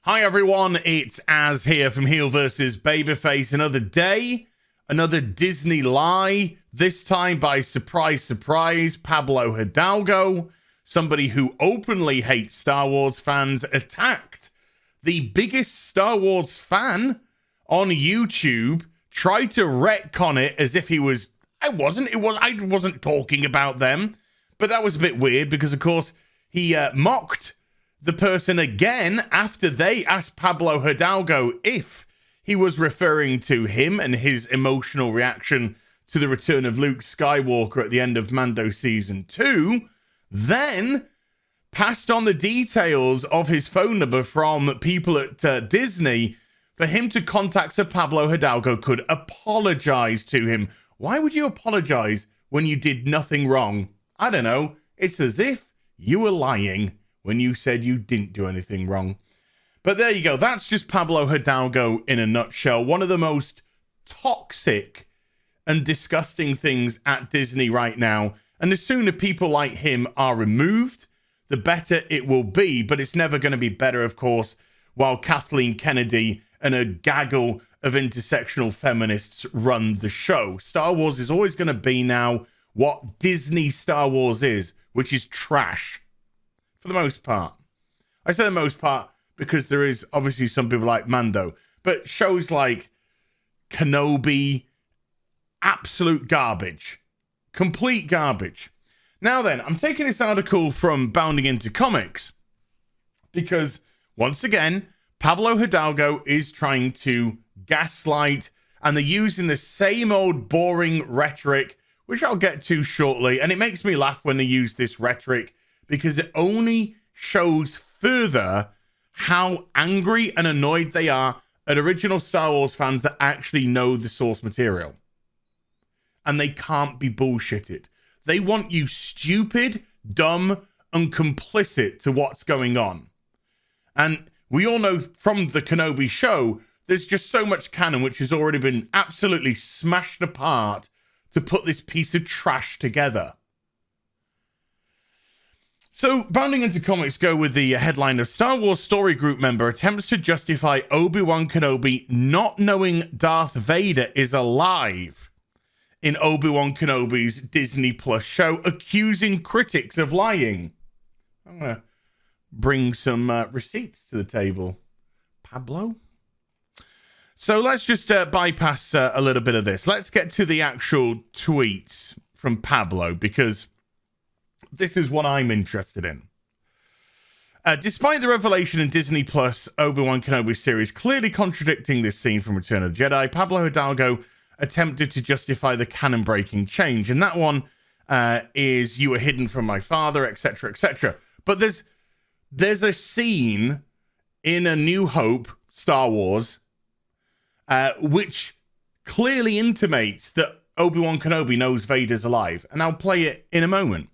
Hi everyone, it's Az here from HeelvsBabyface. Another day, another Disney lie, this time by surprise, Pablo Hidalgo, somebody who openly hates Star Wars fans, attacked the biggest Star Wars fan on YouTube, tried to retcon it as if he was, I wasn't talking about them, but that was a bit weird because of course he mocked the person again after they asked Pablo Hidalgo if he was referring to him and his emotional reaction to the return of Luke Skywalker at the end of Mando Season 2, then passed on the details of his phone number from people at Disney for him to contact so Pablo Hidalgo could apologize to him. Why would you apologize when you did nothing wrong? I don't know. It's as if you were lying when you said you didn't do anything wrong. But there you go. That's just Pablo Hidalgo in a nutshell. One of the most toxic and disgusting things at Disney right now. And the sooner people like him are removed, the better it will be. But it's never going to be better, of course, while Kathleen Kennedy and a gaggle of intersectional feminists run the show. Star Wars is always going to be now what Disney Star Wars is, which is trash. For the most part. I say the most part because there is obviously some people like Mando, but shows like Kenobi, absolute garbage. Complete garbage. Now then, I'm taking this article from Bounding Into Comics because, once again, Pablo Hidalgo is trying to gaslight, and they're using the same old boring rhetoric, which I'll get to shortly, and it makes me laugh when they use this rhetoric because it only shows further how angry and annoyed they are at original Star Wars fans that actually know the source material. And they can't be bullshitted. They want you stupid, dumb, and complicit to what's going on. And we all know from the Kenobi show, there's just so much canon which has already been absolutely smashed apart to put this piece of trash together. So, Bounding Into Comics go with the headline of Star Wars Story Group member attempts to justify Obi Wan Kenobi not knowing Darth Vader is alive in Obi Wan Kenobi's Disney Plus show, accusing critics of lying. I'm going to bring some receipts to the table. Pablo? So, let's just bypass a little bit of this. Let's get to the actual tweets from Pablo, because this is what I'm interested in. Despite the revelation in Disney Plus Obi Wan Kenobi series clearly contradicting this scene from Return of the Jedi, Pablo Hidalgo attempted to justify the canon-breaking change. And that one is "You were hidden from my father," etc., etc. But there's a scene in A New Hope, Star Wars, which clearly intimates that Obi Wan Kenobi knows Vader's alive. And I'll play it in a moment.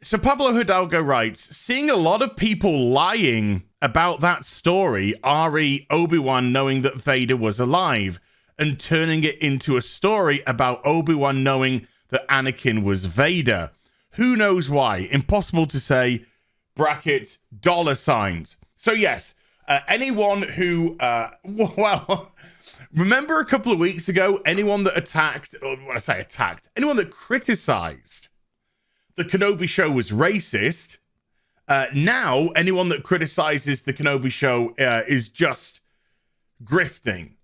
So Pablo Hidalgo writes, seeing a lot of people lying about that story, re Obi-Wan knowing that Vader was alive, and turning it into a story about Obi-Wan knowing that Anakin was Vader. Who knows why? Impossible to say. Bracket, $signs. So yes, anyone who, well, remember a couple of weeks ago, anyone that attacked, or when I say attacked, anyone that criticized the Kenobi show was racist. Now, anyone that criticizes the Kenobi show is just grifting.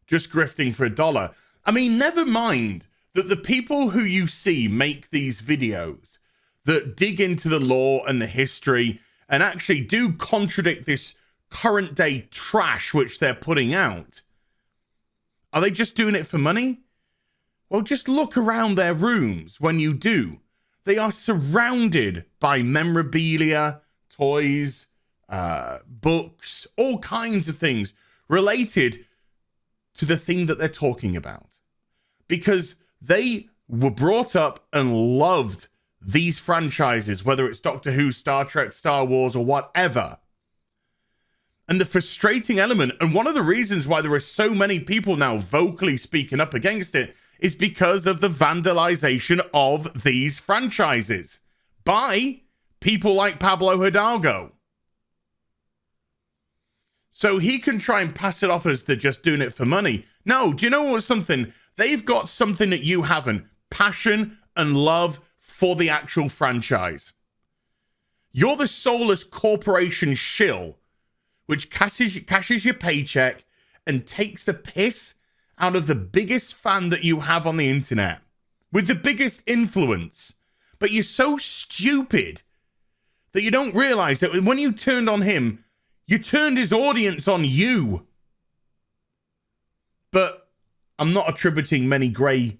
Just grifting for $1. I mean, never mind that the people who you see make these videos that dig into the lore and the history and actually do contradict this current day trash which they're putting out. Are they just doing it for money? Well, just look around their rooms when you do. They are surrounded by memorabilia, toys, books, all kinds of things related to the thing that they're talking about. Because they were brought up and loved these franchises, whether it's Doctor Who, Star Trek, Star Wars, or whatever. And the frustrating element, and one of the reasons why there are so many people now vocally speaking up against it, is because of the vandalization of these franchises by people like Pablo Hidalgo. So he can try and pass it off as they're just doing it for money. No, do you know what's something? They've got something that you haven't. Passion and love for the actual franchise. You're the soulless corporation shill, which cashes your paycheck and takes the piss out of the biggest fan that you have on the internet, with the biggest influence. But you're so stupid that you don't realize that when you turned on him, you turned his audience on you. But I'm not attributing many grey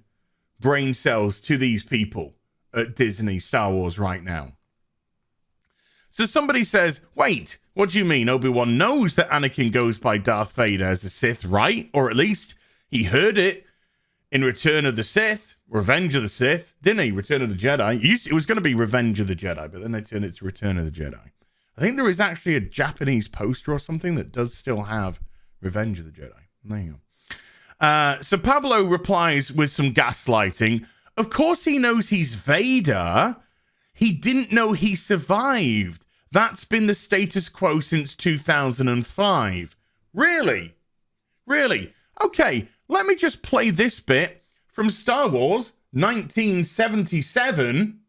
brain cells to these people at Disney Star Wars right now. So somebody says, wait, what do you mean? Obi-Wan knows that Anakin goes by Darth Vader as a Sith, right? Or at least he heard it in Return of the Sith, Revenge of the Sith, didn't he? Return of the Jedi. It was going to be Revenge of the Jedi, but then they turned it to Return of the Jedi. I think there is actually a Japanese poster or something that does still have Revenge of the Jedi. There you go. So Pablo replies with some gaslighting. Of course he knows he's Vader. He didn't know he survived. That's been the status quo since 2005. Really? Really? Okay, let me just play this bit from Star Wars 1977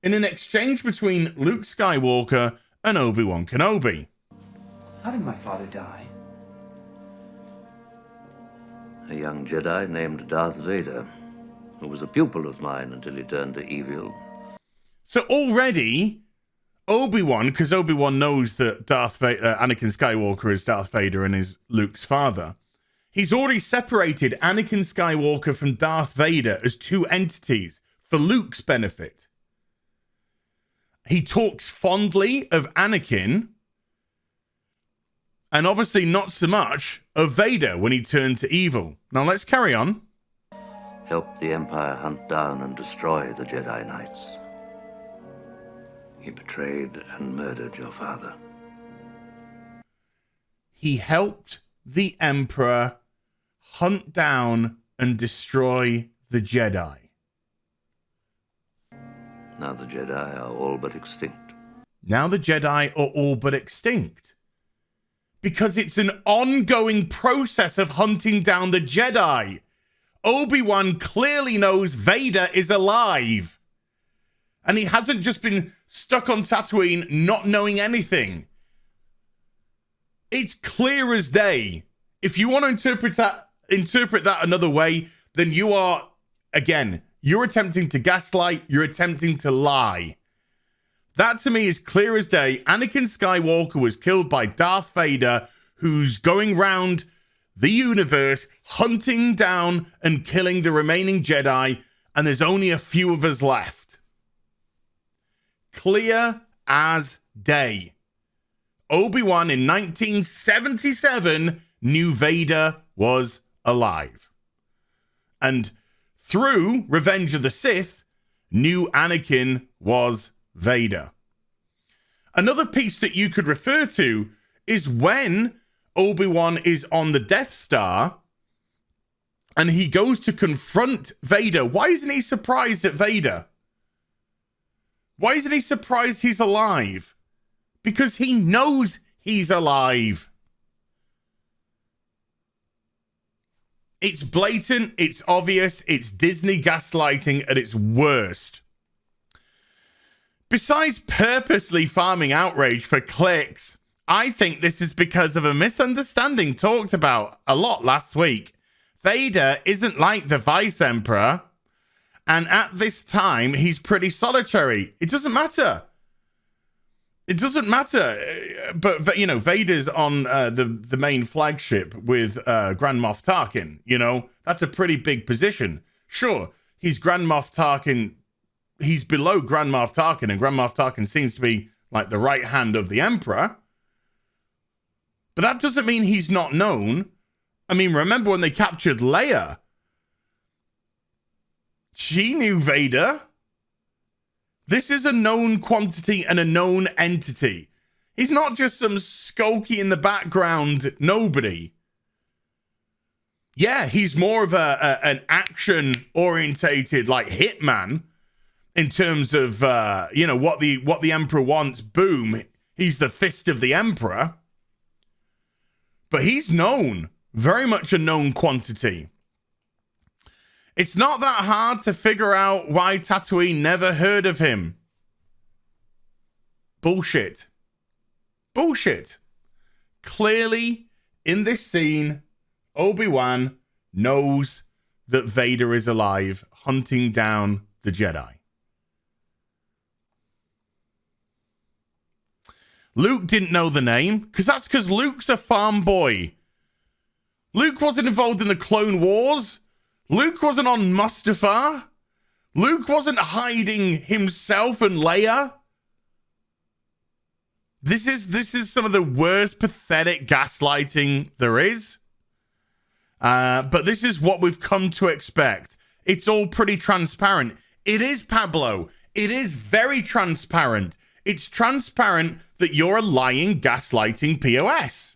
in an exchange between Luke Skywalker and Obi Wan Kenobi. How did my father die? A young Jedi named Darth Vader, who was a pupil of mine until he turned to evil. So already, Obi-Wan, because Obi-Wan knows that Anakin Skywalker is Darth Vader and is Luke's father, he's already separated Anakin Skywalker from Darth Vader as two entities for Luke's benefit. He talks fondly of Anakin, and obviously not so much of Vader when he turned to evil. Now let's carry on. Helped the Empire hunt down and destroy the Jedi Knights. He betrayed and murdered your father. He helped the Emperor hunt down and destroy the Jedi. Now the Jedi are all but extinct. Now the Jedi are all but extinct. Because it's an ongoing process of hunting down the Jedi. Obi-Wan clearly knows Vader is alive. And he hasn't just been stuck on Tatooine not knowing anything. It's clear as day. If you want to interpret that another way, then you are, again, you're attempting to gaslight, you're attempting to lie. That to me is clear as day. Anakin Skywalker was killed by Darth Vader, who's going round the universe, hunting down and killing the remaining Jedi, and there's only a few of us left. Clear as day. Obi-Wan in 1977 knew Vader was alive. And through Revenge of the Sith, knew Anakin was Vader. Another piece that you could refer to is when Obi-Wan is on the Death Star and he goes to confront Vader. Why isn't he surprised at Vader? Why isn't he surprised he's alive? Because he knows he's alive. It's blatant, it's obvious, it's Disney gaslighting at its worst. Besides purposely farming outrage for clicks, I think this is because of a misunderstanding talked about a lot last week. Vader isn't like the Vice Emperor, and at this time, he's pretty solitary. It doesn't matter. It doesn't matter. But, you know, Vader's on the main flagship with Grand Moff Tarkin, you know? That's a pretty big position. Sure, he's Grand Moff Tarkin. He's below Grand Moff Tarkin, and Grand Moff Tarkin seems to be like the right hand of the Emperor. But that doesn't mean he's not known. I mean, remember when they captured Leia? She knew Vader. This is a known quantity and a known entity. He's not just some skulky in the background nobody. Yeah, he's more of an action-orientated, like, hitman in terms of, you know, what the Emperor wants. Boom. He's the fist of the Emperor. But he's known, very much a known quantity. It's not that hard to figure out why Tatooine never heard of him. Bullshit. Bullshit. Clearly, in this scene, Obi-Wan knows that Vader is alive, hunting down the Jedi. Luke didn't know the name, because Luke's a farm boy. Luke wasn't involved in the Clone Wars. Luke wasn't on Mustafar. Luke wasn't hiding himself and Leia. This is some of the worst pathetic gaslighting there is. But this is what we've come to expect. It's all pretty transparent. It is, Pablo. It is very transparent. It's transparent that you're a lying, gaslighting POS.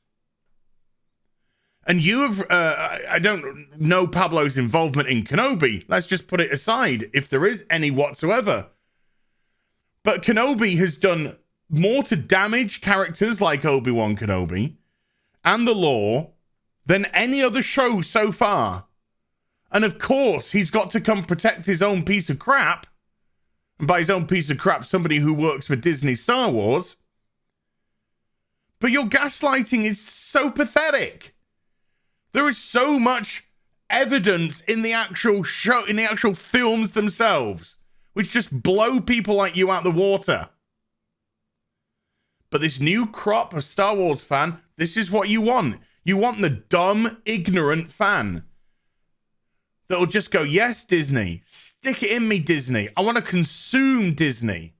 And you have, I don't know Pablo's involvement in Kenobi. Let's just put it aside, if there is any whatsoever. But Kenobi has done more to damage characters like Obi Wan Kenobi and the lore than any other show so far. And of course, he's got to come protect his own piece of crap. And by his own piece of crap, somebody who works for Disney Star Wars. But your gaslighting is so pathetic. There is so much evidence in the actual show, in the actual films themselves, which just blow people like you out the water. But this new crop of Star Wars fan, this is what you want. You want the dumb, ignorant fan that'll just go, yes, Disney. Stick it in me, Disney. I want to consume Disney.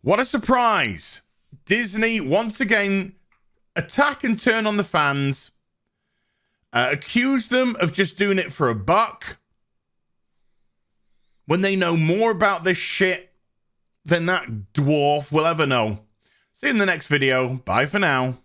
What a surprise. Disney, once again, attack and turn on the fans. Accuse them of just doing it for a buck. When they know more about this shit than that dwarf will ever know. See you in the next video. Bye for now.